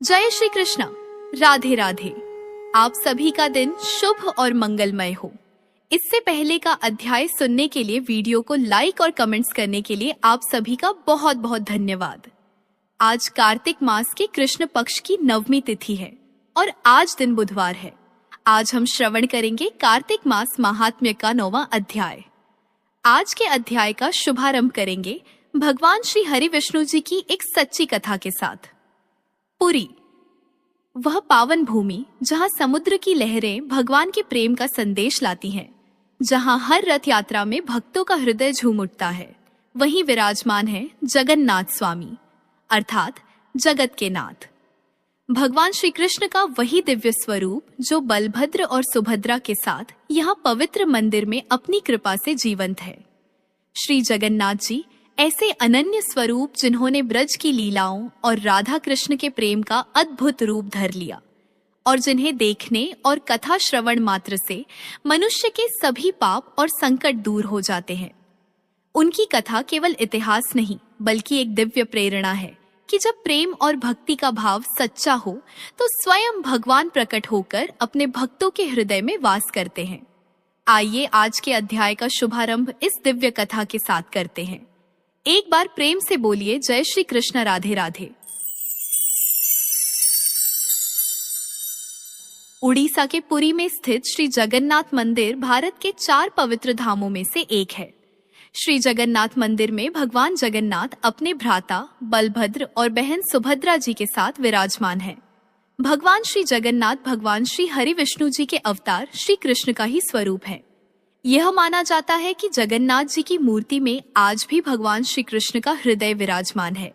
जय श्री कृष्णा। राधे राधे। आप सभी का दिन शुभ और मंगलमय हो। इससे पहले का अध्याय सुनने के लिए वीडियो को लाइक और कमेंट्स करने के लिए आप सभी का बहुत बहुत धन्यवाद। आज कार्तिक मास के कृष्ण पक्ष की 9वीं तिथि है और आज दिन बुधवार है। आज हम श्रवण करेंगे कार्तिक मास महात्म्य का 9वां अध्याय। आज के अध्याय का शुभारंभ करेंगे भगवान श्री हरि विष्णु जी की एक सच्ची कथा के साथ। पुरी, वह पावन भूमि जहां समुद्र की लहरें भगवान के प्रेम का संदेश लाती हैं, जहां हर रथ यात्रा में भक्तों का हृदय झूम उठता है, वहीं विराजमान है जगन्नाथ स्वामी अर्थात जगत के नाथ। भगवान श्री कृष्ण का वही दिव्य स्वरूप जो बलभद्र और सुभद्रा के साथ यहाँ पवित्र मंदिर में अपनी कृपा से जीवंत है। श्री जगन्नाथ जी ऐसे अनन्य स्वरूप जिन्होंने ब्रज की लीलाओं और राधा कृष्ण के प्रेम का अद्भुत रूप धर लिया और जिन्हें देखने और कथा श्रवण मात्र से मनुष्य के सभी पाप और संकट दूर हो जाते हैं। उनकी कथा केवल इतिहास नहीं बल्कि एक दिव्य प्रेरणा है कि जब प्रेम और भक्ति का भाव सच्चा हो तो स्वयं भगवान प्रकट होकर अपने भक्तों के हृदय में वास करते हैं। आइए आज के अध्याय का शुभारंभ इस दिव्य कथा के साथ करते हैं। एक बार प्रेम से बोलिए जय श्री कृष्ण। राधे राधे। उड़ीसा के पुरी में स्थित श्री जगन्नाथ मंदिर भारत के 4 पवित्र धामों में से एक है। श्री जगन्नाथ मंदिर में भगवान जगन्नाथ अपने भ्राता बलभद्र और बहन सुभद्रा जी के साथ विराजमान हैं। भगवान श्री जगन्नाथ भगवान श्री हरि विष्णु जी के अवतार श्री कृष्ण का ही स्वरूप है। यह माना जाता है कि जगन्नाथ जी की मूर्ति में आज भी भगवान श्री कृष्ण का हृदय विराजमान है।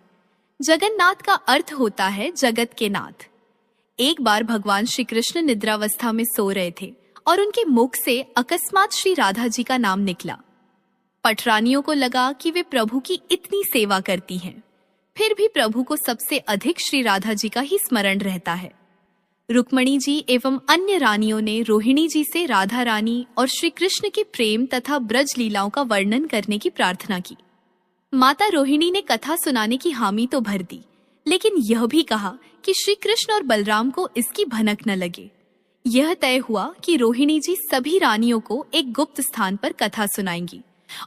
जगन्नाथ का अर्थ होता है जगत के नाथ। एक बार भगवान श्री कृष्ण निद्रावस्था में सो रहे थे और उनके मुख से अकस्मात श्री राधा जी का नाम निकला। पटरानियों को लगा कि वे प्रभु की इतनी सेवा करती हैं, फिर भी प्रभु को सबसे अधिक श्री राधा जी का ही स्मरण रहता है। रुक्मणी जी एवं अन्य रानियों ने रोहिणी जी से राधा रानी और श्री कृष्ण के प्रेम तथा ब्रज लीलाओं का वर्णन करने की प्रार्थना की। माता रोहिणी ने कथा सुनाने की हामी तो भर दी, लेकिन यह भी कहा कि श्री कृष्ण और बलराम को इसकी भनक न लगे। यह तय हुआ कि रोहिणी जी सभी रानियों को एक गुप्त स्थान पर कथा सुनाएंगी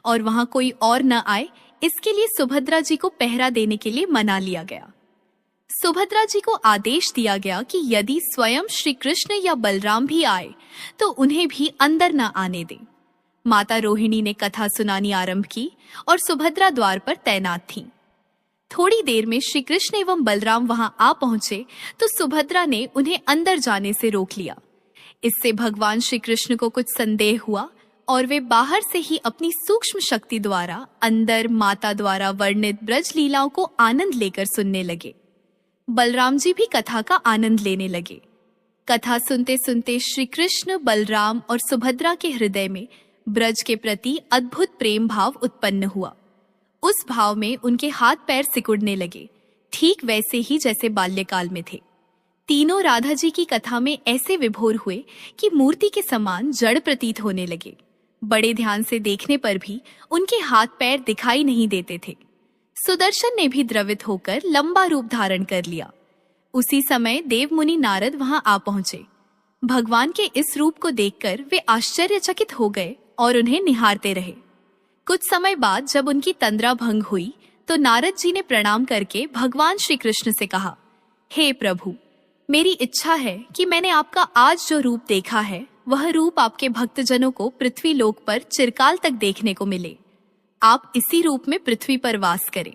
और वहां कोई और न आए, इसके लिए सुभद्रा जी को पहरा देने के लिए मना लिया गया। सुभद्रा जी को आदेश दिया गया कि यदि स्वयं श्री कृष्ण या बलराम भी आए तो उन्हें भी अंदर न आने दें। माता रोहिणी ने कथा सुनानी आरंभ की और सुभद्रा द्वार पर तैनात थीं। थोड़ी देर में श्री कृष्ण एवं बलराम वहां आ पहुंचे तो सुभद्रा ने उन्हें अंदर जाने से रोक लिया। इससे भगवान श्री कृष्ण को कुछ संदेह हुआ और वे बाहर से ही अपनी सूक्ष्म शक्ति द्वारा अंदर माता द्वारा वर्णित ब्रज लीलाओं को आनंद लेकर सुनने लगे। बलराम जी भी कथा का आनंद लेने लगे। कथा सुनते सुनते श्री कृष्ण, बलराम और सुभद्रा के हृदय में ब्रज के प्रति अद्भुत प्रेम भाव उत्पन्न हुआ। उस भाव में उनके हाथ पैर सिकुड़ने लगे, ठीक वैसे ही जैसे बाल्यकाल में थे। तीनों राधा जी की कथा में ऐसे विभोर हुए कि मूर्ति के समान जड़ प्रतीत होने लगे। बड़े ध्यान से देखने पर भी उनके हाथ पैर दिखाई नहीं देते थे। सुदर्शन ने भी द्रवित होकर लंबा रूप धारण कर लिया। उसी समय देव मुनि नारद वहां आ पहुंचे। भगवान के इस रूप को देखकर वे आश्चर्यचकित हो गए और उन्हें निहारते रहे। कुछ समय बाद जब उनकी तंद्रा भंग हुई तो नारद जी ने प्रणाम करके भगवान श्री कृष्ण से कहा, हे प्रभु, मेरी इच्छा है कि मैंने आपका आज जो रूप देखा है वह रूप आपके भक्तजनों को पृथ्वी लोक पर चिरकाल तक देखने को मिले। आप इसी रूप में पृथ्वी पर वास करें।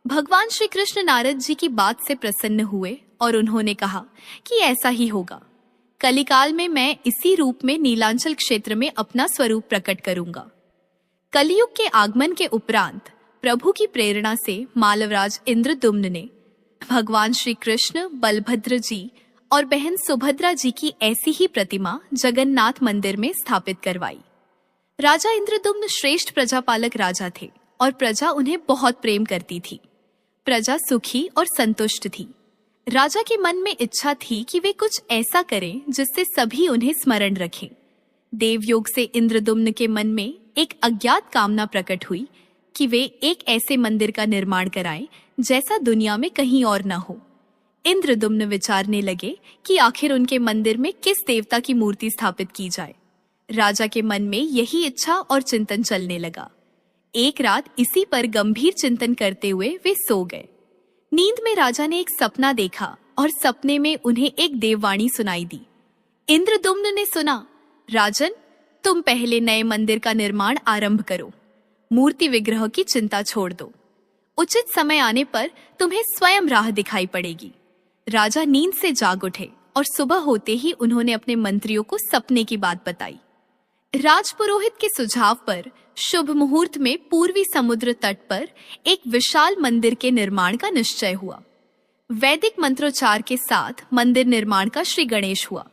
भगवान श्री कृष्ण नारद जी की बात से प्रसन्न हुए और उन्होंने कहा कि ऐसा ही होगा। कलिकाल में मैं इसी रूप में नीलांचल क्षेत्र में अपना स्वरूप प्रकट करूंगा। कलियुग के आगमन के उपरांत प्रभु की प्रेरणा से मालवराज इंद्रदुम्न ने भगवान श्री कृष्ण, बलभद्र जी और बहन सुभद्रा जी की ऐसी ही प्रतिमा जगन्नाथ मंदिर में स्थापित करवाई। राजा इंद्रदुम्न श्रेष्ठ प्रजापालक राजा थे और प्रजा उन्हें बहुत प्रेम करती थी। प्रजा सुखी और संतुष्ट थी। राजा के मन में इच्छा थी कि वे कुछ ऐसा करें जिससे सभी उन्हें स्मरण रखें। देवयोग से इंद्रदुम्न के मन में एक अज्ञात कामना प्रकट हुई कि वे एक ऐसे मंदिर का निर्माण कराएं जैसा दुनिया में कहीं और न हो। इंद्रदुम्न विचारने लगे कि आखिर उनके मंदिर में किस देवता की मूर्ति स्थापित की जाए। राजा के मन में यही इच्छा और चिंतन चलने लगा। एक रात इसी पर गंभीर चिंतन करते हुए वे सो गए। नींद में राजा ने एक सपना देखा और सपने में उन्हें एक देववाणी सुनाई दी। इंद्रदुम्न ने सुना, राजन, तुम पहले नए मंदिर का निर्माण आरंभ करो। मूर्ति विग्रह की चिंता छोड़ दो। उचित समय आने पर तुम्हें स्वयं राह दिखाई पड़ेगी। राजा नींद से जाग उठे और सुबह होते ही उन्होंने अपने मंत्रियों को सपने की बात बताई। राजपुरोहित के सुझाव पर शुभ मुहूर्त में पूर्वी समुद्र तट पर एक विशाल मंदिर के निर्माण का निश्चय हुआ। वैदिक मंत्रोच्चार के साथ मंदिर निर्माण का श्री गणेश हुआ।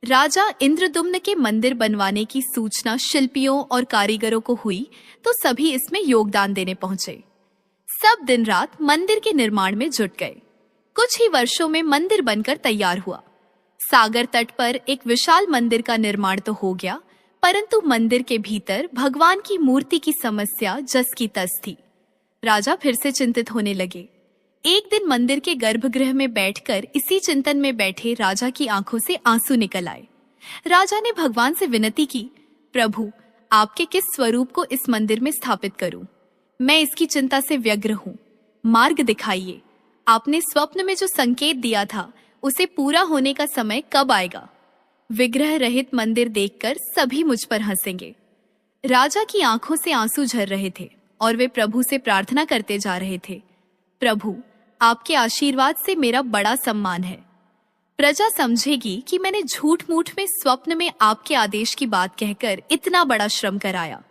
राजा इंद्रदुम्न के मंदिर बनवाने की सूचना शिल्पियों और कारीगरों को हुई तो सभी इसमें योगदान देने पहुंचे। सब दिन रात मंदिर के निर्माण में जुट गए। कुछ ही वर्षों में मंदिर बनकर तैयार हुआ। सागर तट पर एक विशाल मंदिर का निर्माण तो हो गया, परंतु मंदिर के भीतर भगवान की मूर्ति की समस्या जस की तस थी। राजा फिर से चिंतित होने लगे। एक दिन मंदिर के गर्भगृह में बैठकर इसी चिंतन में बैठे राजा की आंखों से आंसू निकल आए। राजा ने भगवान से विनती की, प्रभु, आपके किस स्वरूप को इस मंदिर में स्थापित करूं? मैं इसकी चिंता से व्यग्र हूं। मार्ग दिखाइए। आपने स्वप्न में जो संकेत दिया था उसे पूरा होने का समय कब आएगा? विग्रह रहित मंदिर देखकर सभी मुझ पर हंसेंगे। राजा की आंखों से आंसू झर रहे थे और वे प्रभु से प्रार्थना करते जा रहे थे, प्रभु, आपके आशीर्वाद से मेरा बड़ा सम्मान है। प्रजा समझेगी कि मैंने झूठ मूठ में स्वप्न में आपके आदेश की बात कहकर इतना बड़ा श्रम कराया।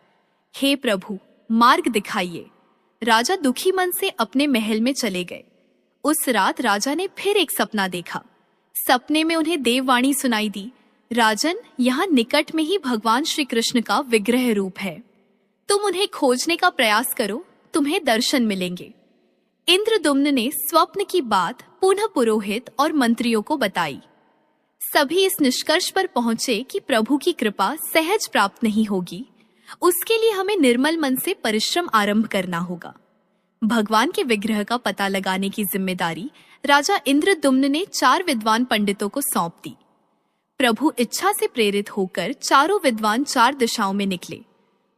हे प्रभु, मार्ग दिखाइए। राजा दुखी मन से अपने महल में चले गए। उस रात राजा ने फिर एक सपना देखा। सपने में उन्हें देववाणी सुनाई दी, राजन, यहाँ निकट में ही भगवान श्री कृष्ण का विग्रह रूप है। तुम उन्हें खोजने का प्रयास करो, तुम्हें दर्शन मिलेंगे। इंद्रदुम्न ने स्वप्न की बात पुनः पुरोहित और मंत्रियों को बताई। सभी इस निष्कर्ष पर पहुंचे कि प्रभु की कृपा सहज प्राप्त नहीं होगी। उसके लिए हमें निर्मल मन से परिश्रम आरंभ करना होगा। भगवान के विग्रह का पता लगाने की जिम्मेदारी राजा इंद्रदुम्न ने 4 विद्वान पंडितों को सौंप दी। प्रभु इच्छा से प्रेरित होकर चारों विद्वान 4 दिशाओं में निकले।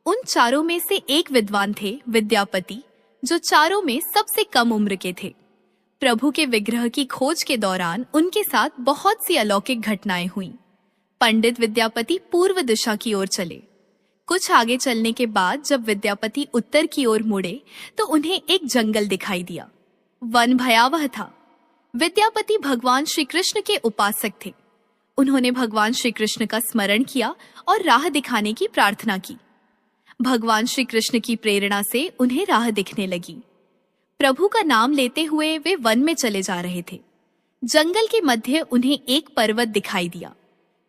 उन चारों में से एक विद्वान थे विद्यापति, जो चारों में सबसे कम उम्र के थे। प्रभु के विग्रह की खोज के दौरान उनके साथ बहुत सी अलौकिक घटनाएं हुईं। पंडित विद्यापति पूर्व दिशा की ओर चले। कुछ आगे चलने के बाद जब विद्यापति उत्तर की ओर मुड़े तो उन्हें एक जंगल दिखाई दिया। वन भयावह था। विद्यापति भगवान श्री कृष्ण के उपासक थे। उन्होंने भगवान श्री कृष्ण का स्मरण किया और राह दिखाने की प्रार्थना की। भगवान श्री कृष्ण की प्रेरणा से उन्हें राह दिखने लगी। प्रभु का नाम लेते हुए वे वन में चले जा रहे थे। जंगल के मध्य उन्हें एक पर्वत दिखाई दिया।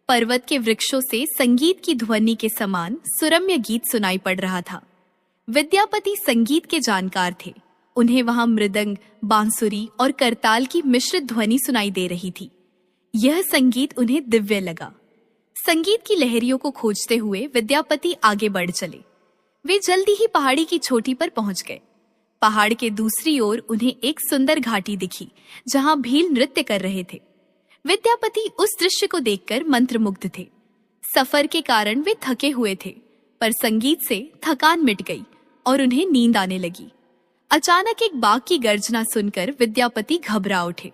पर्वत के वृक्षों से संगीत की ध्वनि के समान सुरम्य गीत सुनाई पड़ रहा था। विद्यापति संगीत के जानकार थे। उन्हें वहां मृदंग, बांसुरी और करताल की मिश्रित ध्वनि सुनाई दे रही थी। यह संगीत उन्हें दिव्य लगा। संगीत की लहरियों को खोजते हुए विद्यापति आगे बढ़ चले। वे जल्दी ही पहाड़ी की चोटी पर पहुंच गए। पहाड़ के दूसरी ओर उन्हें एक सुंदर घाटी दिखी, जहां भील नृत्य कर रहे थे। विद्यापति उस दृश्य को देखकर मंत्रमुग्ध थे। सफर के कारण वे थके हुए थे, पर संगीत से थकान मिट गई और उन्हें नींद आने लगी। अचानक एक बाघ की गर्जना सुनकर विद्यापति घबरा उठे।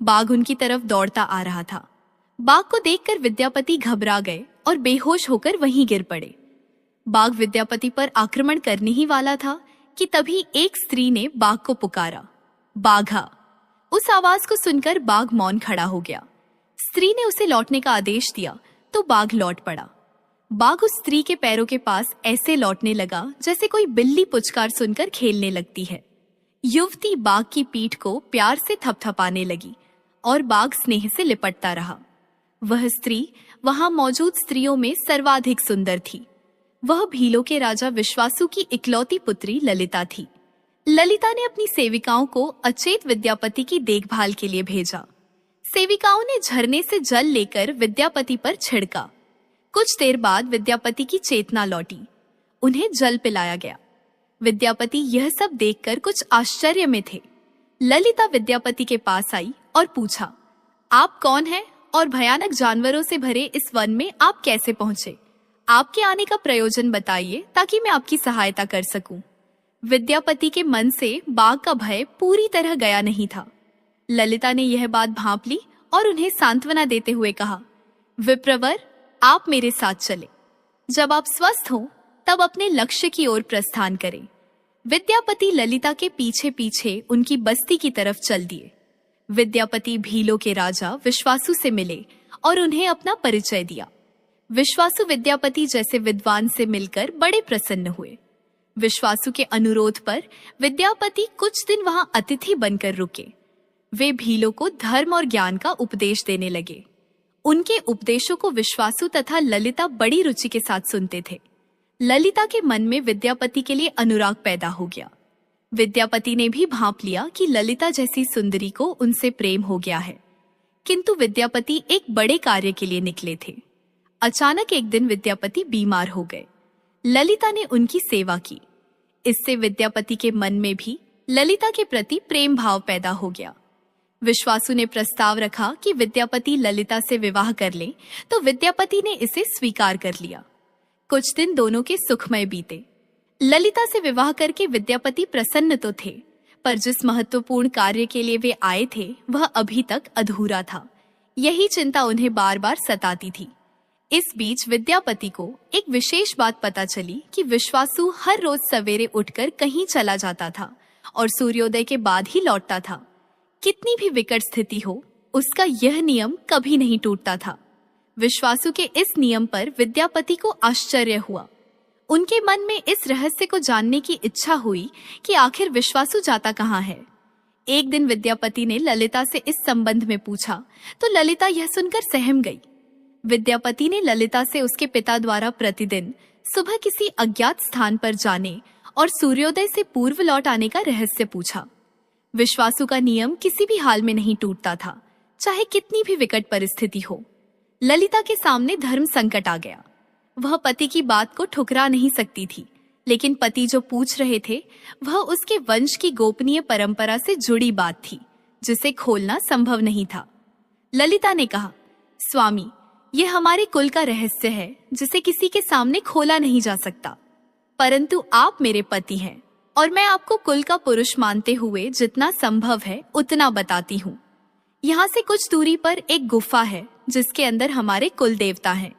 बाघ उनकी तरफ दौड़ता आ रहा था। बाघ को देखकर विद्यापति घबरा गए और बेहोश होकर वहीं गिर पड़े। बाघ विद्यापति पर आक्रमण करने ही वाला था कि तभी एक स्त्री ने बाघ को पुकारा, बाघा। उस आवाज को सुनकर बाघ मौन खड़ा हो गया। स्त्री ने उसे लौटने का आदेश दिया तो बाघ लौट पड़ा। बाघ उस स्त्री के पैरों के पास ऐसे लौटने लगा जैसे कोई बिल्ली पुचकार सुनकर खेलने लगती है। युवती बाघ की पीठ को प्यार से थपथपाने लगी और बाघ स्नेह से लिपटता रहा। वह स्त्री वहां मौजूद स्त्रियों में सर्वाधिक सुंदर थी। वह भीलों के राजा विश्वासु की इकलौती पुत्री ललिता थी। ललिता ने अपनी सेविकाओं को अचेत विद्यापति की देखभाल के लिए भेजा। सेविकाओं ने झरने से जल लेकर विद्यापति पर छिड़का। कुछ देर बाद विद्यापति की चेतना लौटी। उन्हें जल पिलाया गया। विद्यापति यह सब देखकर कुछ आश्चर्य में थे। ललिता विद्यापति के पास आई और पूछा, आप कौन हैं और भयानक जानवरों से भरे इस वन में आप कैसे पहुंचे? आपके आने का प्रयोजन बताइए ताकि मैं आपकी सहायता कर सकूं। विद्यापति के मन से बाघ का भय पूरी तरह गया नहीं था। ललिता ने यह बात भांप ली और उन्हें सांत्वना देते हुए कहा, विप्रवर, आप मेरे साथ चले। जब आप स्वस्थ हो तब अपने लक्ष्य की ओर प्रस्थान करें। विद्यापति ललिता के पीछे पीछे उनकी बस्ती की तरफ चल दिए। विद्यापति भीलों के राजा विश्वासु से मिले और उन्हें अपना परिचय दिया। विश्वासु विद्यापति जैसे विद्वान से मिलकर बड़े प्रसन्न हुए। विश्वासु के अनुरोध पर विद्यापति कुछ दिन वहां अतिथि बनकर रुके। वे भीलों को धर्म और ज्ञान का उपदेश देने लगे। उनके उपदेशों को विश्वासु तथा ललिता बड़ी रुचि के साथ सुनते थे। ललिता के मन में विद्यापति के लिए अनुराग पैदा हो गया। विद्यापति ने भी भांप लिया कि ललिता जैसी सुंदरी को उनसे प्रेम हो गया है, किंतु विद्यापति एक बड़े कार्य के लिए निकले थे। अचानक एक दिन विद्यापति बीमार हो गए। ललिता ने उनकी सेवा की। इससे विद्यापति के मन में भी ललिता के प्रति प्रेम भाव पैदा हो गया। विश्वासु ने प्रस्ताव रखा कि विद्यापति ललिता से विवाह कर लें, तो विद्यापति ने इसे स्वीकार कर लिया। कुछ दिन दोनों के सुखमय बीते। ललिता से विवाह करके विद्यापति प्रसन्न तो थे, पर जिस महत्वपूर्ण कार्य के लिए वे आए थे वह अभी तक अधूरा था। यही चिंता उन्हें बार बार सताती थी। इस बीच विद्यापति को एक विशेष बात पता चली कि विश्वासु हर रोज सवेरे उठकर कहीं चला जाता था और सूर्योदय के बाद ही लौटता था। कितनी भी विकट स्थिति हो, उसका यह नियम कभी नहीं टूटता था। विश्वासु के इस नियम पर विद्यापति को आश्चर्य हुआ। उनके मन में इस रहस्य को जानने की इच्छा हुई कि आखिर विश्वासु जाता कहाँ है। एक दिन विद्यापति ने ललिता से इस संबंध में पूछा तो ललिता यह सुनकर सहम गई। विद्यापति ने ललिता से उसके पिता द्वारा प्रतिदिन सुबह किसी अज्ञात स्थान पर जाने और सूर्योदय से पूर्व लौट आने का रहस्य पूछा। विश्वासु का नियम किसी भी हाल में नहीं टूटता था, चाहे कितनी भी विकट परिस्थिति हो। ललिता के सामने धर्म संकट आ गया। वह पति की बात को ठुकरा नहीं सकती थी, लेकिन पति जो पूछ रहे थे वह उसके वंश की गोपनीय परंपरा से जुड़ी बात थी, जिसे खोलना संभव नहीं था। ललिता ने कहा, स्वामी, यह हमारे कुल का रहस्य है जिसे किसी के सामने खोला नहीं जा सकता, परंतु आप मेरे पति हैं और मैं आपको कुल का पुरुष मानते हुए जितना संभव है उतना बताती हूँ। यहाँ से कुछ दूरी पर एक गुफा है जिसके अंदर हमारे कुल देवता हैं।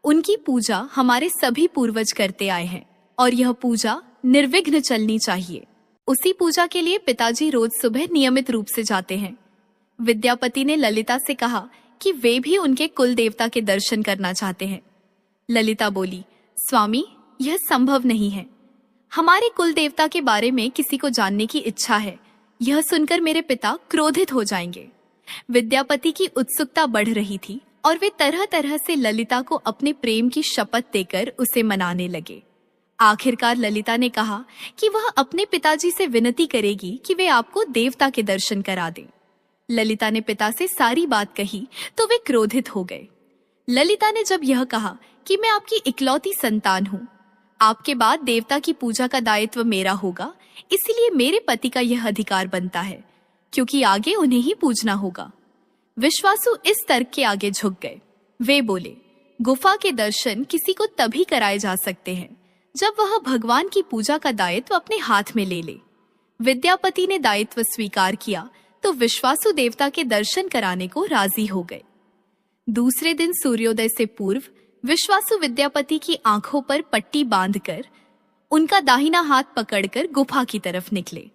उनकी पूजा हमारे सभी पूर्वज करते आए हैं और यह पूजा निर्विघ्न चलनी चाहिए। उसी पूजा के लिए पिताजी रोज सुबह नियमित रूप से जाते हैं। विद्यापति ने ललिता से कहा कि वे भी उनके कुल देवता के दर्शन करना चाहते हैं। ललिता बोली, स्वामी, यह संभव नहीं है। हमारे कुल देवता के बारे में किसी को जानने की इच्छा है। यह सुनकर मेरे पिता क्रोधित हो जाएंगे। विद्यापति की उत्सुकता बढ़ रही थी और वे तरह तरह से ललिता को अपने प्रेम की शपथ देकर उसे मनाने लगे। आखिरकार ललिता ने कहा कि वह अपने पिताजी से विनती करेगी कि वे आपको देवता के दर्शन करा दें। ललिता ने पिता से सारी बात कही तो वे क्रोधित हो गए। ललिता ने जब यह कहा कि मैं आपकी इकलौती संतान हूँ, आपके बाद देवता की पूजा का दायित्व मेरा होगा, इसलिए मेरे पति का यह अधिकार बनता है, क्योंकि आगे उन्हें ही पूजना होगा। विश्वासु इस तर्क के आगे झुक गए। वे बोले, गुफा के दर्शन किसी को तभी कराए जा सकते हैं जब वह भगवान की पूजा का दायित्व अपने हाथ में ले ले। विद्यापति ने दायित्व स्वीकार किया तो विश्वासु देवता के दर्शन कराने को राजी हो गए। दूसरे दिन सूर्योदय से पूर्व विश्वासु विद्यापति की आंखों पर पट्टी बांधकर उनका दाहिना हाथ पकड़कर गुफा की तरफ निकले।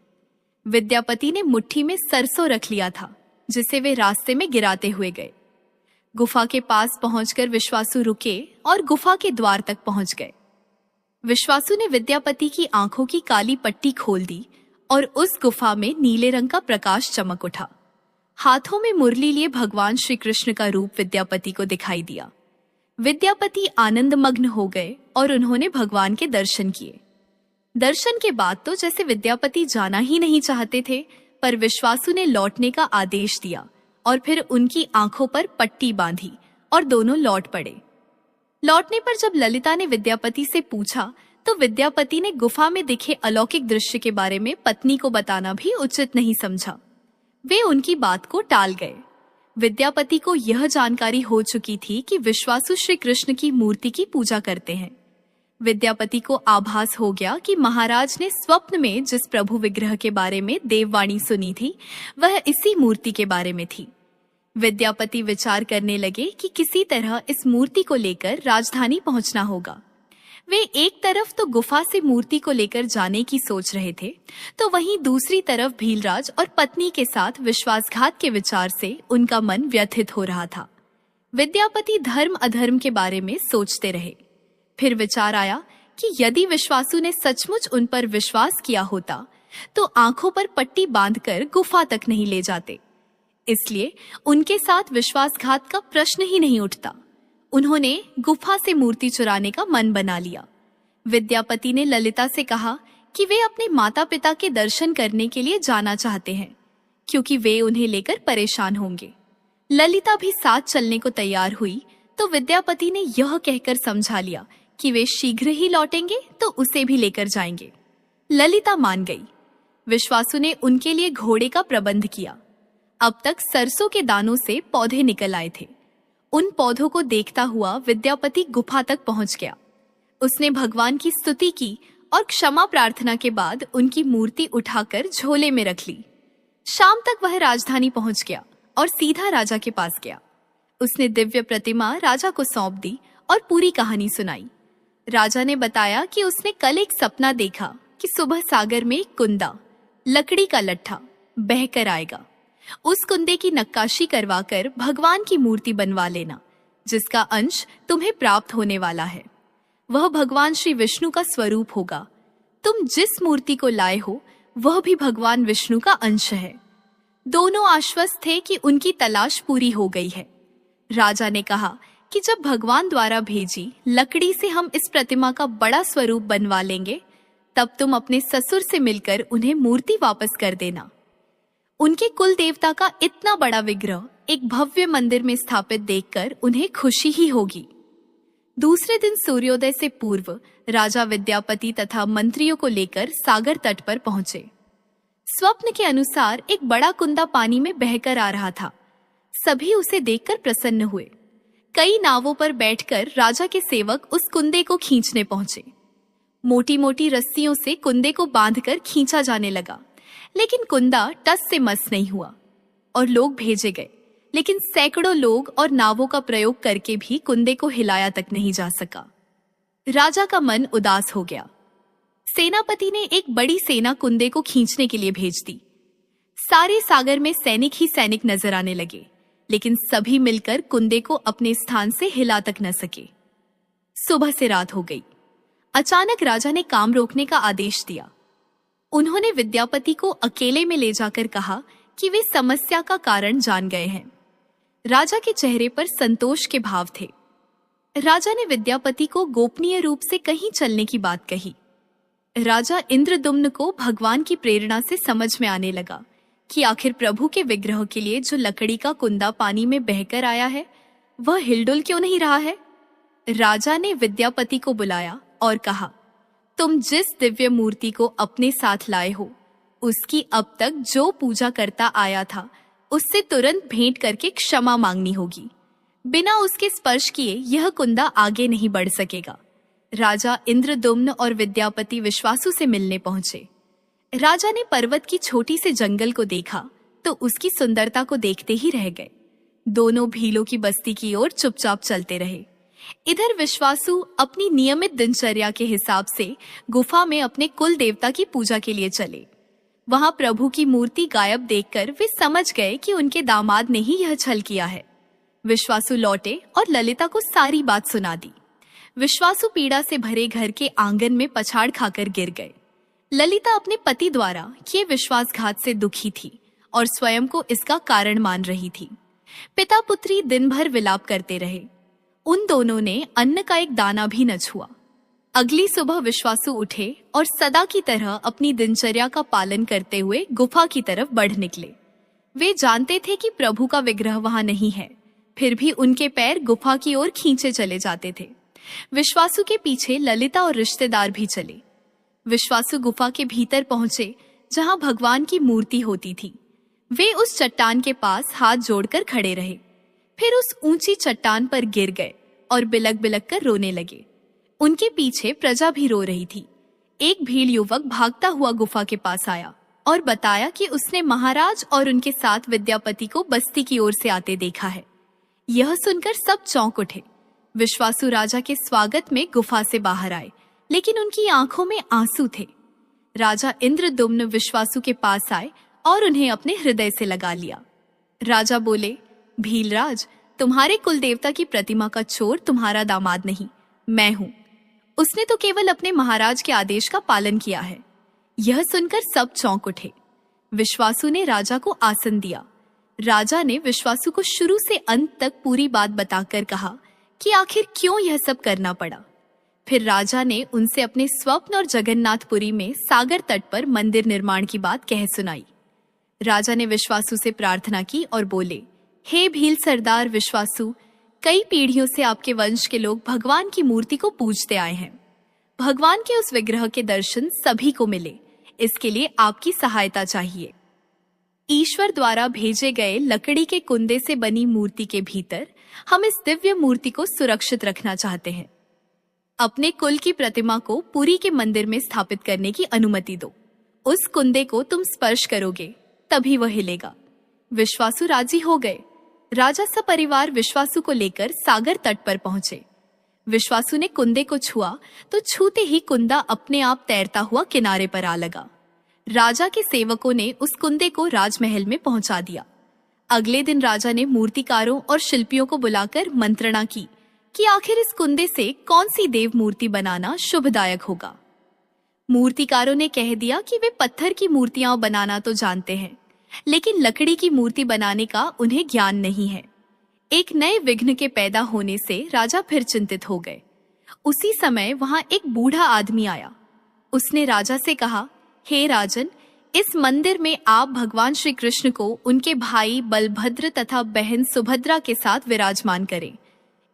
विद्यापति ने मुट्ठी में सरसों रख लिया था, जिसे वे रास्ते में गिराते हुए गए। गुफा के पास पहुंचकर विश्वासु रुके और गुफा के द्वार तक पहुंच गए। विश्वासु ने विद्यापति की आंखों की काली पट्टी खोल दी और उस गुफा में नीले रंग का प्रकाश चमक उठा। हाथों में मुरली लिए भगवान श्री कृष्ण का रूप विद्यापति को दिखाई दिया। विद्यापति आनंद मग्न हो गए और उन्होंने भगवान के दर्शन किए। दर्शन के बाद तो जैसे विद्यापति जाना ही नहीं चाहते थे, पर विश्वासु ने लौटने का आदेश दिया और फिर उनकी आंखों पर पट्टी बांधी और दोनों लौट पड़े। लौटने पर जब ललिता ने विद्यापति से पूछा तो विद्यापति ने गुफा में दिखे अलौकिक दृश्य के बारे में पत्नी को बताना भी उचित नहीं समझा। वे उनकी बात को टाल गए। विद्यापति को यह जानकारी हो चुकी थी कि विश्वासु श्री कृष्ण की मूर्ति की पूजा करते हैं। विद्यापति को आभास हो गया कि महाराज ने स्वप्न में जिस प्रभु विग्रह के बारे में देववाणी सुनी थी वह इसी मूर्ति के बारे में थी। विद्यापति विचार करने लगे कि किसी तरह इस मूर्ति को लेकर राजधानी पहुंचना होगा। वे एक तरफ तो गुफा से मूर्ति को लेकर जाने की सोच रहे थे, तो वहीं दूसरी तरफ भीलराज और पत्नी के साथ विश्वासघात के विचार से उनका मन व्यथित हो रहा था। विद्यापति धर्म अधर्म के बारे में सोचते रहे। फिर विचार आया कि यदि विश्वासु ने सचमुच उन पर विश्वास किया होता तो आंखों पर पट्टी बांधकर गुफा तक नहीं ले जाते। इसलिए उनके साथ विश्वासघात का प्रश्न ही नहीं उठता। उन्होंने गुफा से मूर्ति चुराने का मन बना लिया। विद्यापति ने ललिता से कहा कि वे अपने माता पिता के दर्शन करने के लिए जाना चाहते हैं, क्योंकि वे उन्हें लेकर परेशान होंगे। ललिता भी साथ चलने को तैयार हुई, तो विद्यापति ने यह कहकर समझा लिया कि वे शीघ्र ही लौटेंगे तो उसे भी लेकर जाएंगे। ललिता मान गई। विश्वासु ने उनके लिए घोड़े का प्रबंध किया। अब तक सरसों के दानों से पौधे निकल आए थे। उन पौधों को देखता हुआ विद्यापति गुफा तक पहुंच गया। उसने भगवान की स्तुति की और क्षमा प्रार्थना के बाद उनकी मूर्ति उठाकर झोले में रख ली। शाम तक वह राजधानी पहुंच गया और सीधा राजा के पास गया। उसने दिव्य प्रतिमा राजा को सौंप दी और पूरी कहानी सुनाई। राजा ने बताया कि उसने कल एक सपना देखा कि सुबह सागर में एक कुंदा, लकड़ी का लट्ठा, बहकर आएगा। उस कुंदे की नक्काशी करवाकर भगवान की मूर्ति बनवा लेना, जिसका अंश तुम्हें प्राप्त होने वाला है। वह भगवान श्री विष्णु का स्वरूप होगा। तुम जिस मूर्ति को लाए हो वह भी भगवान विष्णु का अंश है। दोनों आश्वस्त थे कि उनकी तलाश पूरी हो गई है। राजा ने कहा कि जब भगवान द्वारा भेजी लकड़ी से हम इस प्रतिमा का बड़ा स्वरूप बनवा लेंगे, तब तुम अपने ससुर से मिलकर उन्हें मूर्ति वापस कर देना। उनके कुल देवता का इतना बड़ा विग्रह एक भव्य मंदिर में स्थापित देखकर उन्हें खुशी ही होगी। दूसरे दिन सूर्योदय से पूर्व राजा विद्यापति तथा मंत्रियों को लेकर सागर तट पर पहुंचे। स्वप्न के अनुसार एक बड़ा कुंदा पानी में बहकर आ रहा था। सभी उसे देखकर प्रसन्न हुए। कई नावों पर बैठकर राजा के सेवक उस कुंदे को खींचने पहुंचे। मोटी मोटी रस्सियों से कुंदे को बांधकर खींचा जाने लगा, लेकिन कुंदा टस से मस नहीं हुआ और लोग भेजे गए, लेकिन सैकड़ों लोग और नावों का प्रयोग करके भी कुंदे को हिलाया तक नहीं जा सका। राजा का मन उदास हो गया। सेनापति ने एक बड़ी सेना कुंदे को खींचने के लिए भेज दी। सारे सागर में सैनिक ही सैनिक नजर आने लगे, लेकिन सभी मिलकर कुंदे को अपने स्थान से हिला तक न सके। सुबह से रात हो गई। अचानक राजा ने काम रोकने का आदेश दिया। उन्होंने विद्यापति को अकेले में ले जाकर कहा कि वे समस्या का कारण जान गए हैं। राजा के चेहरे पर संतोष के भाव थे। राजा ने विद्यापति को गोपनीय रूप से कहीं चलने की बात कही। राजा इंद्रदुम्न को भगवान की प्रेरणा से समझ में आने लगा कि आखिर प्रभु के विग्रह के लिए जो लकड़ी का कुंदा पानी में बहकर आया है वह हिलडुल क्यों नहीं रहा है। राजा ने विद्यापति को बुलाया और कहा, तुम जिस दिव्य मूर्ति को अपने साथ लाए हो उसकी अब तक जो पूजा करता आया था उससे तुरंत भेंट करके क्षमा मांगनी होगी। बिना उसके स्पर्श किए यह कुंदा आगे नहीं बढ़ सकेगा। राजा इंद्रदुम्न और विद्यापति विश्वासु से मिलने पहुंचे। राजा ने पर्वत की छोटी से जंगल को देखा तो उसकी सुंदरता को देखते ही रह गए। दोनों भीलों की बस्ती की ओर चुपचाप चलते रहे। इधर विश्वासु अपनी नियमित दिनचर्या के हिसाब से गुफा में अपने कुल देवता की पूजा के लिए चले। वहां प्रभु की मूर्ति गायब देखकर वे समझ गए कि उनके दामाद ने ही यह छल किया है। विश्वासु लौटे और ललिता को सारी बात सुना दी। विश्वासु पीड़ा से भरे घर के आंगन में पछाड़ खाकर गिर गए। ललिता अपने पति द्वारा किए विश्वासघात से दुखी थी और स्वयं को इसका कारण मान रही थी। पिता पुत्री दिन भर विलाप करते रहे। उन दोनों ने अन्न का एक दाना भी न छुआ। अगली सुबह विश्वासु उठे और सदा की तरह अपनी दिनचर्या का पालन करते हुए गुफा की तरफ बढ़ निकले। वे जानते थे कि प्रभु का विग्रह वहां नहीं है, फिर भी उनके पैर गुफा की ओर खींचे चले जाते थे। विश्वासु के पीछे ललिता और रिश्तेदार भी चले। विश्वासु गुफा के भीतर पहुंचे जहां भगवान की मूर्ति होती थी। वे उस चट्टान के पास हाथ जोड़कर खड़े रहे, फिर उस ऊंची चट्टान पर गिर गए और बिलक बिलक कर रोने लगे। उनके पीछे प्रजा भी रो रही थी। एक भीड़ युवक भागता हुआ गुफा के पास आया और बताया कि उसने महाराज और उनके साथ विद्यापति को बस्ती की ओर से आते देखा है। यह सुनकर सब चौंक उठे। विश्वासु राजा के स्वागत में गुफा से बाहर आए, लेकिन उनकी आंखों में आंसू थे। राजा इंद्रदुम्न विश्वासु के पास आए और उन्हें अपने हृदय से लगा लिया। राजा बोले, भीलराज, तुम्हारे कुल देवता की प्रतिमा का चोर तुम्हारा दामाद नहीं, मैं हूं। उसने तो केवल अपने महाराज के आदेश का पालन किया है। यह सुनकर सब चौंक उठे। विश्वासु ने राजा को आसन दिया। राजा ने विश्वासु को शुरू से अंत तक पूरी बात बताकर कहा कि आखिर क्यों यह सब करना पड़ा। फिर राजा ने उनसे अपने स्वप्न और जगन्नाथपुरी में सागर तट पर मंदिर निर्माण की बात कह सुनाई। राजा ने विश्वासु से प्रार्थना की और बोले, हे भील सरदार विश्वासु, कई पीढ़ियों से आपके वंश के लोग भगवान की मूर्ति को पूजते आए हैं। भगवान के उस विग्रह के दर्शन सभी को मिले, इसके लिए आपकी सहायता चाहिए। ईश्वर द्वारा भेजे गए लकड़ी के कुंदे से बनी मूर्ति के भीतर हम इस दिव्य मूर्ति को सुरक्षित रखना चाहते हैं। अपने कुल की प्रतिमा को पुरी के मंदिर में स्थापित करने की अनुमति दो। उस कुंदे को तुम स्पर्श करोगे तभी वह हिलेगा। विश्वासु राजी हो गए। राजा सपरिवार विश्वासु को लेकर सागर तट पर पहुंचे। विश्वासु ने कुंदे को छुआ तो छूते ही कुंदा अपने आप तैरता हुआ किनारे पर आ लगा। राजा के सेवकों ने उस कुंदे को राजमहल में पहुंचा दिया। अगले दिन राजा ने मूर्तिकारों और शिल्पियों को बुलाकर मंत्रणा की कि आखिर इस कुंदे से कौन सी देव मूर्ति बनाना शुभदायक होगा। मूर्तिकारों ने कह दिया कि वे पत्थर की मूर्तियां बनाना तो जानते हैं, लेकिन लकड़ी की मूर्ति बनाने का उन्हें ज्ञान नहीं है। एक नए विघ्न के पैदा होने से राजा फिर चिंतित हो गए। उसी समय वहां एक बूढ़ा आदमी आया। उसने राजा से कहा, हे राजन, इस मंदिर में आप भगवान श्री कृष्ण को उनके भाई बलभद्र तथा बहन सुभद्रा के साथ विराजमान करें।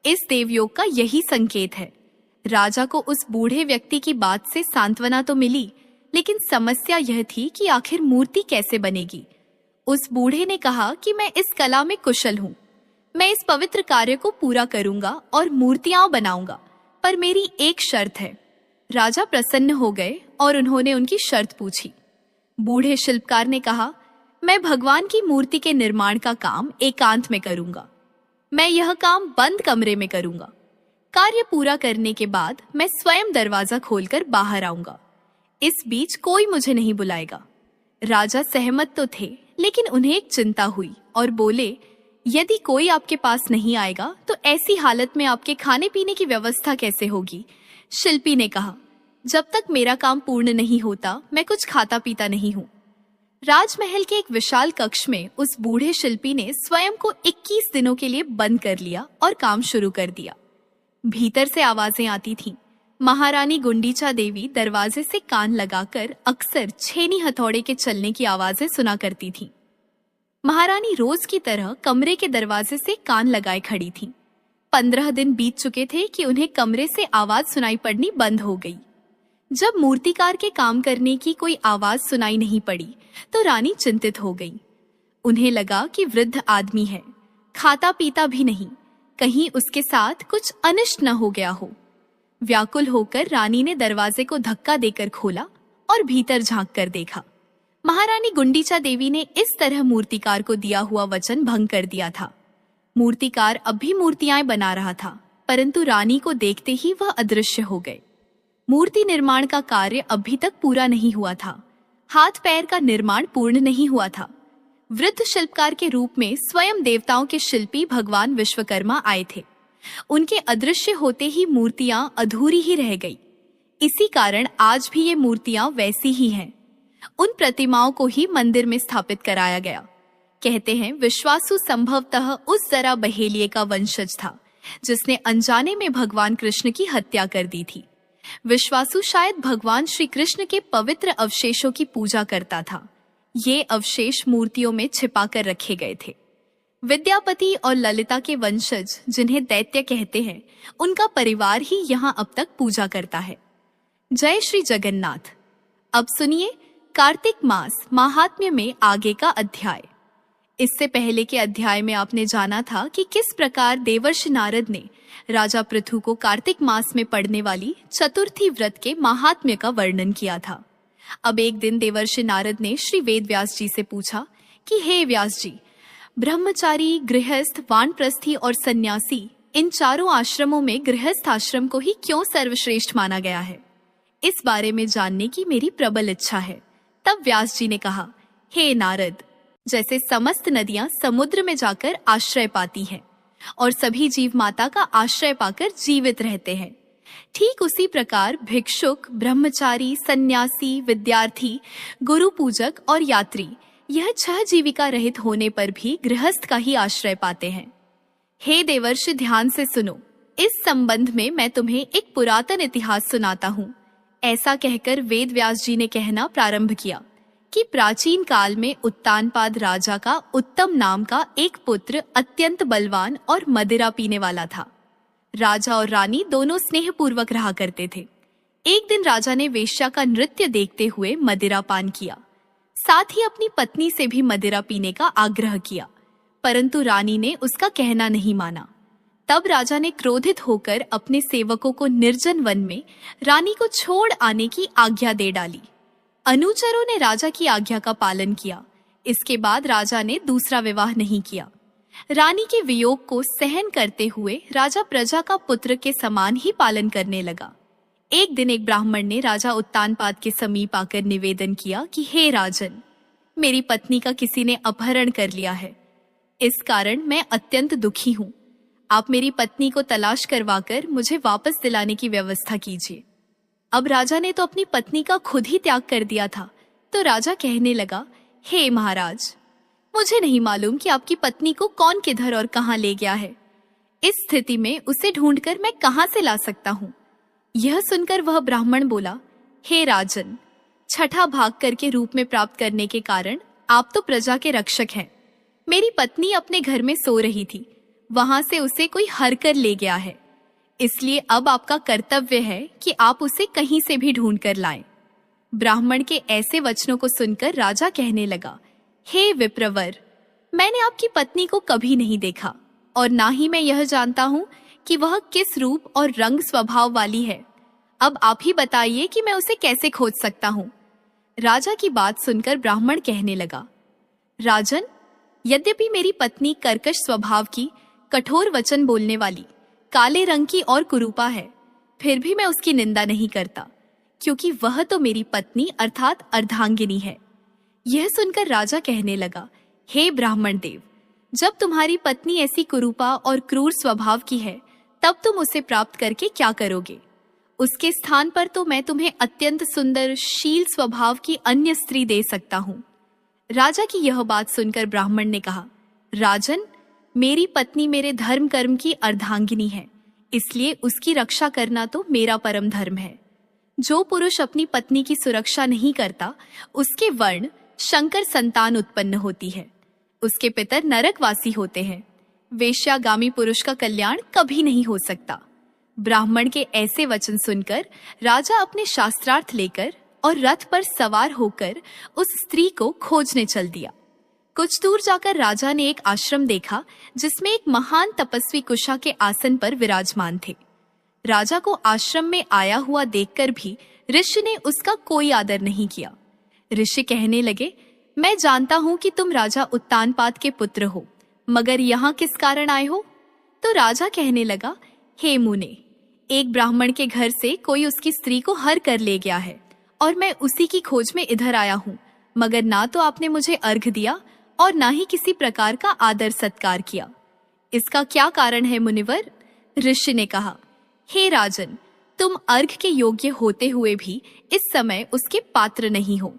इस देवयोग का यही संकेत है। राजा को उस बूढ़े व्यक्ति की बात से सांत्वना तो मिली, लेकिन समस्या यह थी कि आखिर मूर्ति कैसे बनेगी। उस बूढ़े ने कहा कि मैं इस कला में कुशल हूँ, मैं इस पवित्र कार्य को पूरा करूंगा और मूर्तियां बनाऊंगा, पर मेरी एक शर्त है। राजा प्रसन्न हो गए और उन्होंने उनकी शर्त पूछी। बूढ़े शिल्पकार ने कहा, मैं भगवान की मूर्ति के निर्माण का काम एकांत में करूंगा। मैं यह काम बंद कमरे में करूंगा। कार्य पूरा करने के बाद मैं स्वयं दरवाजा खोलकर बाहर आऊंगा। इस बीच कोई मुझे नहीं बुलाएगा। राजा सहमत तो थे, लेकिन उन्हें एक चिंता हुई और बोले, यदि कोई आपके पास नहीं आएगा तो ऐसी हालत में आपके खाने पीने की व्यवस्था कैसे होगी। शिल्पी ने कहा, जब तक मेरा काम पूर्ण नहीं होता मैं कुछ खाता पीता नहीं हूँ। राजमहल के एक विशाल कक्ष में उस बूढ़े शिल्पी ने स्वयं को 21 दिनों के लिए बंद कर लिया और काम शुरू कर दिया। भीतर से आवाजें आती थीं। महारानी गुंडीचा देवी दरवाजे से कान लगाकर अक्सर छेनी हथौड़े के चलने की आवाजें सुना करती थीं। महारानी रोज की तरह कमरे के दरवाजे से कान लगाए खड़ी थीं। 15 दिन बीत चुके थे कि उन्हें कमरे से आवाज सुनाई पड़नी बंद हो गई। जब मूर्तिकार के काम करने की कोई आवाज सुनाई नहीं पड़ी तो रानी चिंतित हो गई। उन्हें लगा कि वृद्ध आदमी है, खाता पीता भी नहीं, कहीं उसके साथ कुछ अनिष्ट न हो गया हो। व्याकुल होकर रानी ने दरवाजे को धक्का देकर खोला और भीतर झांक कर देखा। महारानी गुंडीचा देवी ने इस तरह मूर्तिकार को दिया हुआ वचन भंग कर दिया था। मूर्तिकार अब भी मूर्तियां बना रहा था, परंतु रानी को देखते ही वह अदृश्य हो गए। मूर्ति निर्माण का कार्य अभी तक पूरा नहीं हुआ था। हाथ पैर का निर्माण पूर्ण नहीं हुआ था। वृद्ध शिल्पकार के रूप में स्वयं देवताओं के शिल्पी भगवान विश्वकर्मा आए थे। उनके अदृश्य होते ही मूर्तियां अधूरी ही रह गई। इसी कारण आज भी ये मूर्तियां वैसी ही हैं। उन प्रतिमाओं को ही मंदिर में स्थापित कराया गया। कहते हैं विश्वासु संभवतः उस जरा बहेलिये का वंशज था जिसने अनजाने में भगवान कृष्ण की हत्या कर दी थी। विश्वासु शायद भगवान श्री कृष्ण के पवित्र अवशेषों की पूजा करता था। ये अवशेष मूर्तियों में छिपा कर रखे गए थे। विद्यापति और ललिता के वंशज, जिन्हें दैत्य कहते हैं, उनका परिवार ही यहाँ अब तक पूजा करता है। जय श्री जगन्नाथ। अब सुनिए कार्तिक मास महात्म्य में आगे का अध्याय। इससे पहले के अध्याय में आपने जाना था कि किस प्रकार देवर्षि नारद ने राजा पृथु को कार्तिक मास में पड़ने वाली चतुर्थी व्रत के महात्म्य का वर्णन किया था। अब एक दिन देवर्षि नारद ने श्री वेद व्यास जी से पूछा कि हे व्यास जी, ब्रह्मचारी, गृहस्थ, वानप्रस्थी और सन्यासी, इन चारों आश्रमों में गृहस्थ आश्रम को ही क्यों सर्वश्रेष्ठ माना गया है? इस बारे में जानने की मेरी प्रबल इच्छा है। तब व्यास जी ने कहा, हे नारद, जैसे समस्त नदियां समुद्र में जाकर आश्रय पाती हैं और सभी जीव माता का आश्रय पाकर जीवित रहते हैं, ठीक उसी प्रकार भिक्षुक, ब्रह्मचारी, सन्यासी, विद्यार्थी, गुरु पूजक और यात्री यह 6 जीविका रहित होने पर भी गृहस्थ का ही आश्रय पाते हैं। हे देवर्षि, ध्यान से सुनो। इस संबंध में मैं तुम्हें एक पुरातन इतिहास सुनाता हूँ। ऐसा कहकर वेद व्यास जी ने कहना प्रारंभ किया कि प्राचीन काल में उत्तानपाद राजा का उत्तम नाम का एक पुत्र अत्यंत बलवान और मदिरा पीने वाला था। राजा और रानी दोनों स्नेहपूर्वक रहा करते थे। एक दिन राजा ने वेश्या का नृत्य देखते हुए मदिरा पान किया, साथ ही अपनी पत्नी से भी मदिरा पीने का आग्रह किया, परंतु रानी ने उसका कहना नहीं माना। तब राजा ने क्रोधित होकर अपने सेवकों को निर्जन वन में रानी को छोड़ आने की आज्ञा दे डाली। अनुचरों ने राजा की आज्ञा का पालन किया। इसके बाद राजा ने दूसरा विवाह नहीं किया। रानी के वियोग को सहन करते हुए राजा प्रजा का पुत्र के समान ही पालन करने लगा। एक दिन एक ब्राह्मण ने राजा उत्तानपाद के समीप आकर निवेदन किया कि हे राजन, मेरी पत्नी का किसी ने अपहरण कर लिया है। इस कारण मैं अत्यंत दुखी हूँ। आप मेरी पत्नी को तलाश करवाकर मुझे वापस दिलाने की व्यवस्था कीजिए। अब राजा ने तो अपनी पत्नी का खुद ही त्याग कर दिया था, तो राजा कहने लगा, हे महाराज, मुझे नहीं मालूम कि आपकी पत्नी को कौन किधर और कहाँ ले गया है। इस स्थिति में उसे ढूंढकर मैं कहाँ से ला सकता हूँ? यह सुनकर वह ब्राह्मण बोला, हे राजन, छठा भाग कर के रूप में प्राप्त करने के कारण आप तो प्रजा के रक्षक हैं। मेरी पत्नी अपने घर में सो रही थी, वहां से उसे कोई हर कर ले गया है, इसलिए अब आपका कर्तव्य है कि आप उसे कहीं से भी ढूंढ कर लाएं। ब्राह्मण के ऐसे वचनों को सुनकर राजा कहने लगा, हे विप्रवर, मैंने आपकी पत्नी को कभी नहीं देखा और ना ही मैं यह जानता हूँ कि वह किस रूप और रंग स्वभाव वाली है। अब आप ही बताइए कि मैं उसे कैसे खोज सकता हूँ। राजा की बात सुनकर ब्राह्मण कहने लगा, राजन, यद्यपि मेरी पत्नी कर्कश स्वभाव की, कठोर वचन बोलने वाली, काले रंग की और कुरूपा है, फिर भी मैं उसकी निंदा नहीं करता, क्योंकि वह तो मेरी पत्नी अर्थात अर्धांगिनी है। यह सुनकर राजा कहने लगा, हे ब्राह्मण देव, जब तुम्हारी पत्नी ऐसी कुरूपा और क्रूर स्वभाव की है, तब तुम उसे प्राप्त करके क्या करोगे? उसके स्थान पर तो मैं तुम्हें अत्यंत सुंदर, शील स्वभाव की अन्य स्त्री दे सकता हूँ। राजा की यह बात सुनकर ब्राह्मण ने कहा, राजन, मेरी पत्नी मेरे धर्म कर्म की अर्धांगिनी है, इसलिए उसकी रक्षा करना तो मेरा परम धर्म है। जो पुरुष अपनी पत्नी की सुरक्षा नहीं करता, उसके वर्ण शंकर संतान उत्पन्न होती है, उसके पितर नरकवासी होते हैं। वेश्यागामी पुरुष का कल्याण कभी नहीं हो सकता। ब्राह्मण के ऐसे वचन सुनकर राजा अपने शास्त्रार्थ लेकर और रथ पर सवार होकर उस स्त्री को खोजने चल दिया। कुछ दूर जाकर राजा ने एक आश्रम देखा जिसमें एक महान तपस्वी कुशा के आसन पर विराजमान थे। राजा को आश्रम में आया हुआ देखकर भी ऋषि ने उसका कोई आदर नहीं किया। ऋषि कहने लगे, मैं जानता हूं कि तुम राजा उत्तानपाद के पुत्र हो, मगर यहाँ किस कारण आए हो? तो राजा कहने लगा, हे मुने, एक ब्राह्मण के घर से कोई उसकी स्त्री को हर कर ले गया है और मैं उसी की खोज में इधर आया हूँ, मगर ना तो आपने मुझे अर्घ दिया और ना ही किसी प्रकार का आदर सत्कार किया। इसका क्या कारण है मुनिवर? ऋषि ने कहा, हे राजन, तुम अर्घ के योग्य होते हुए भी इस समय उसके पात्र नहीं हो,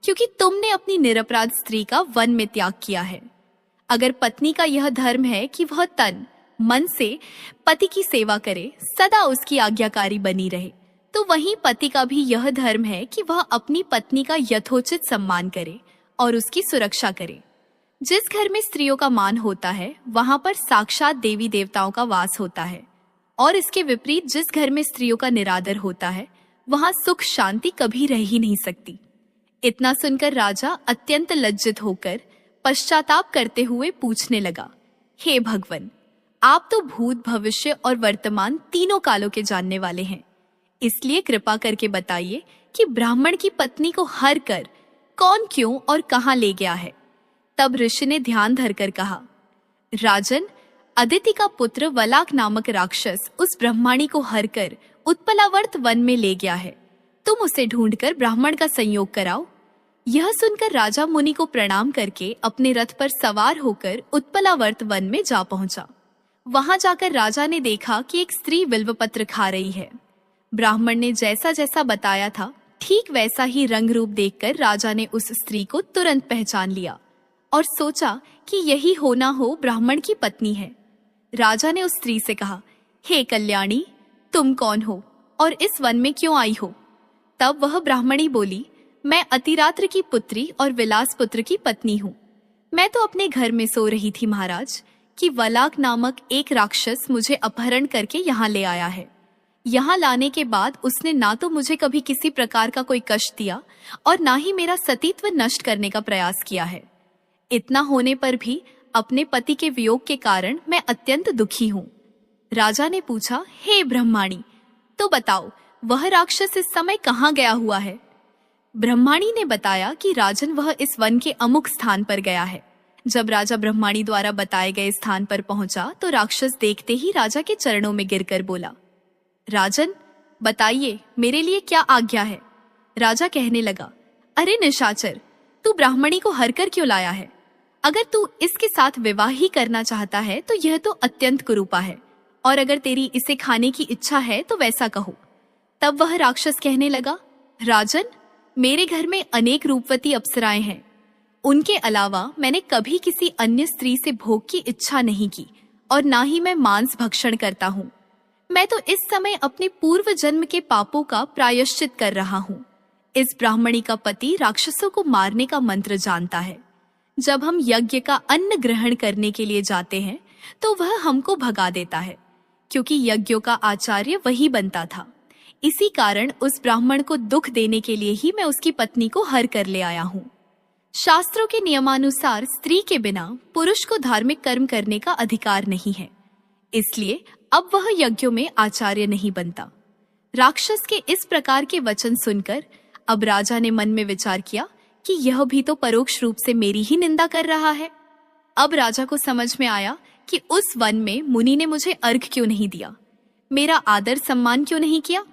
क्योंकि तुमने अपनी निरपराध स्त्री का वन में त्याग किया है। अगर पत्नी का यह धर्म है कि वह तन मन से पति की सेवा करे, सदा उसकी आज्ञाकारी बनी रहे, तो वहीं पति का भी यह धर्म है कि वह अपनी पत्नी का यथोचित सम्मान करे और उसकी सुरक्षा करे। जिस घर में स्त्रियों का मान होता है, वहां पर साक्षात देवी देवताओं का वास होता है, और इसके विपरीत जिस घर में स्त्रियों का निरादर होता है, वहां सुख शांति कभी रह ही नहीं सकती। इतना सुनकर राजा अत्यंत लज्जित होकर पश्चाताप करते हुए पूछने लगा, हे भगवन, आप तो भूत, भविष्य और वर्तमान तीनों कालों के जानने वाले हैं, इसलिए कृपा करके बताइए कि ब्राह्मण की पत्नी को हर कर कौन, क्यों और कहां ले गया है। तब ऋषि ने ध्यान धरकर कहा, राजन, अदिति का पुत्र वलाक नामक राक्षस उस ब्रह्माणी को हर कर उत्पलावर्त वन में ले गया है। तुम उसे ढूंढकर ब्राह्मण का संयोग कराओ। यह सुनकर राजा मुनि को प्रणाम करके अपने रथ पर सवार होकर उत्पलावर्त वन में जा पहुंचा। वहां जाकर राजा ने देखा कि एक स्त्री बिल्वपत्र खा रही है। ब्राह्मण ने जैसा जैसा बताया था ठीक वैसा ही रंग रूप देखकर राजा ने उस स्त्री को तुरंत पहचान लिया और सोचा कि यही हो ना हो ब्राह्मण की पत्नी है। राजा ने उस स्त्री से कहा, हे कल्याणी, तुम कौन हो और इस वन में क्यों आई हो? तब वह ब्राह्मणी बोली, मैं अतिरात्र की पुत्री और विलास पुत्र की पत्नी हूँ। मैं तो अपने घर में सो रही थी महाराज कि वलाक नामक एक राक्षस मुझे अपहरण करके यहाँ ले आया है। यहाँ लाने के बाद उसने ना तो मुझे कभी किसी प्रकार का कोई कष्ट दिया और ना ही मेरा सतीत्व नष्ट करने का प्रयास किया है। इतना होने पर भी अपने पति के वियोग के कारण मैं अत्यंत दुखी हूँ। राजा ने पूछा, हे ब्रह्माणी, तो बताओ वह राक्षस इस समय कहाँ गया हुआ है? ब्रह्माणी ने बताया कि राजन, वह इस वन के अमुक स्थान पर गया है। जब राजा ब्रह्माणी द्वारा बताए गए स्थान पर पहुंचा तो राक्षस देखते ही राजा के चरणों में गिरकर बोला, राजन, बताइए मेरे लिए क्या आज्ञा है? राजा कहने लगा, अरे निशाचर, तू ब्राह्मणी को हर कर क्यों लाया है? अगर तू इसके साथ विवाह ही करना चाहता है तो यह तो अत्यंत कुरूपा है, और अगर तेरी इसे खाने की इच्छा है तो वैसा कहो। तब वह राक्षस कहने लगा, राजन, मेरे घर में अनेक रूपवती अप्सराएं हैं। उनके अलावा मैंने कभी किसी अन्य स्त्री से भोग की इच्छा नहीं की और ना ही मैं मांस भक्षण करता हूँ। मैं तो इस समय अपने पूर्व जन्म के पापों का प्रायश्चित कर रहा हूँ। इस ब्राह्मणी का पति राक्षसों को मारने का मंत्र जानता है। जब हम यज्ञ का अन्न ग्रहण करने के लिए जाते हैं तो वह हमको भगा देता है, क्योंकि यज्ञों का आचार्य वही बनता था। इसी कारण उस ब्राह्मण को दुख देने के लिए ही मैं उसकी पत्नी को हर कर ले आया हूँ। शास्त्रों के नियमानुसार स्त्री के बिना पुरुष को धार्मिक कर्म करने का अधिकार नहीं है, इसलिए अब वह यज्ञों में आचार्य नहीं बनता। राक्षस के इस प्रकार के वचन सुनकर अब राजा ने मन में विचार किया कि यह भी तो परोक्ष रूप से मेरी ही निंदा कर रहा है। अब राजा को समझ में आया कि उस वन में मुनि ने मुझे अर्घ क्यों नहीं दिया, मेरा आदर सम्मान क्यों नहीं किया।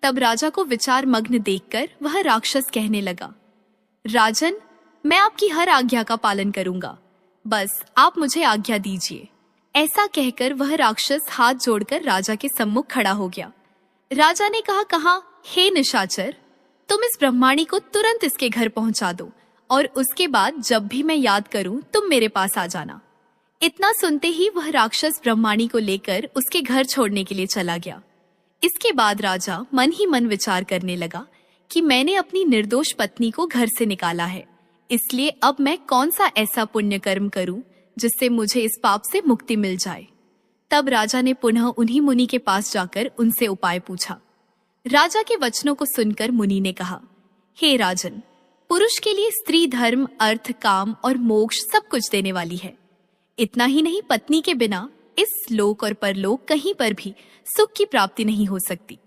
तब राजा को विचार मग्न देखकर वह राक्षस कहने लगा, राजन, मैं आपकी हर आज्ञा का पालन करूंगा, बस आप मुझे आज्ञा दीजिए। ऐसा कहकर वह राक्षस हाथ जोड़कर राजा के सम्मुख खड़ा हो गया। राजा ने कहा, हे निशाचर, तुम इस ब्रह्माणी को तुरंत इसके घर पहुंचा दो और उसके बाद जब भी मैं याद करूं तुम मेरे पास आ जाना। इतना सुनते ही वह राक्षस ब्रह्माणी को लेकर उसके घर छोड़ने के लिए चला गया। इसके बाद राजा मन ही मन विचार करने लगा कि मैंने अपनी निर्दोष पत्नी को घर से निकाला है, इसलिए अब मैं कौन सा ऐसा पुण्य कर्म करूं जिससे मुझे इस पाप से मुक्ति मिल जाए। तब राजा ने पुनः उन्हीं मुनि के पास जाकर उनसे उपाय पूछा। राजा के वचनों को सुनकर मुनि ने कहा, हे राजन, पुरुष के लिए स्त्री धर्म, अर्थ, काम और मोक्ष सब कुछ देने वाली है। इतना ही नहीं, पत्नी के बिना इस लोक और परलोक कहीं पर भी सुख की प्राप्ति नहीं हो सकती।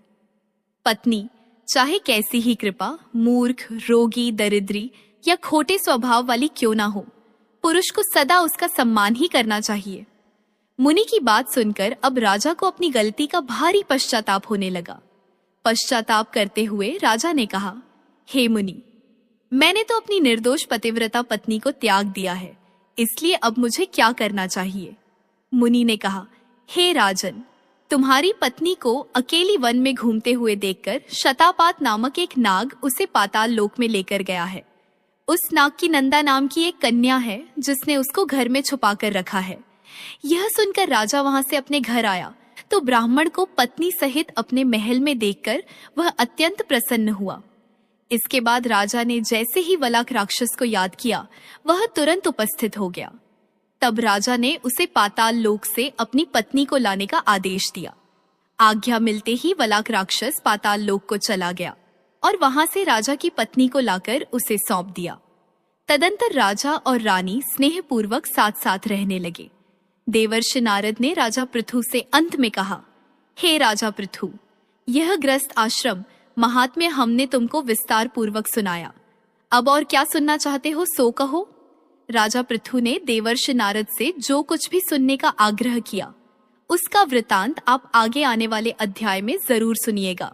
पत्नी चाहे कैसी ही कृपा, मूर्ख, रोगी, दरिद्री या खोटे स्वभाव वाली क्यों ना हो, पुरुष को सदा उसका सम्मान ही करना चाहिए। मुनि की बात सुनकर अब राजा को अपनी गलती का भारी पश्चाताप होने लगा। पश्चाताप करते हुए राजा ने कहा, हे मुनि, मैंने तो अपनी निर्दोष पतिव्रता पत्नी को त्याग दिया है, इसलिए अब मुझे क्या करना चाहिए? मुनि ने कहा, हे राजन, तुम्हारी पत्नी को अकेली वन में घूमते हुए देखकर शतापात नामक एक नाग उसे पाताल लोक में लेकर गया है। उस नाग की नंदा नाम की एक कन्या है जिसने उसको घर में छुपा कर रखा है। यह सुनकर राजा वहां से अपने घर आया तो ब्राह्मण को पत्नी सहित अपने महल में देखकर वह अत्यंत प्रसन्न हुआ। इसके बाद राजा ने जैसे ही वलाक राक्षस को याद किया, वह तुरंत उपस्थित हो गया। तब राजा ने उसे पाताल लोक से अपनी पत्नी को लाने का आदेश दिया। आज्ञा मिलते ही वलाक राक्षस पाताल लोक को चला गया और वहां से राजा की पत्नी को लाकर उसे सौंप दिया। तदंतर राजा और रानी स्नेहपूर्वक साथ साथ रहने लगे। देवर्षि नारद ने राजा पृथु से अंत में कहा, हे राजा पृथु, यह ग्रस्त आश्रम महात्म्य हमने तुमको विस्तार पूर्वक सुनाया। अब और क्या सुनना चाहते हो सो कहो। राजा पृथु ने देवर्षि नारद से जो कुछ भी सुनने का आग्रह किया, उसका वृतांत आप आगे आने वाले अध्याय में जरूर सुनिएगा।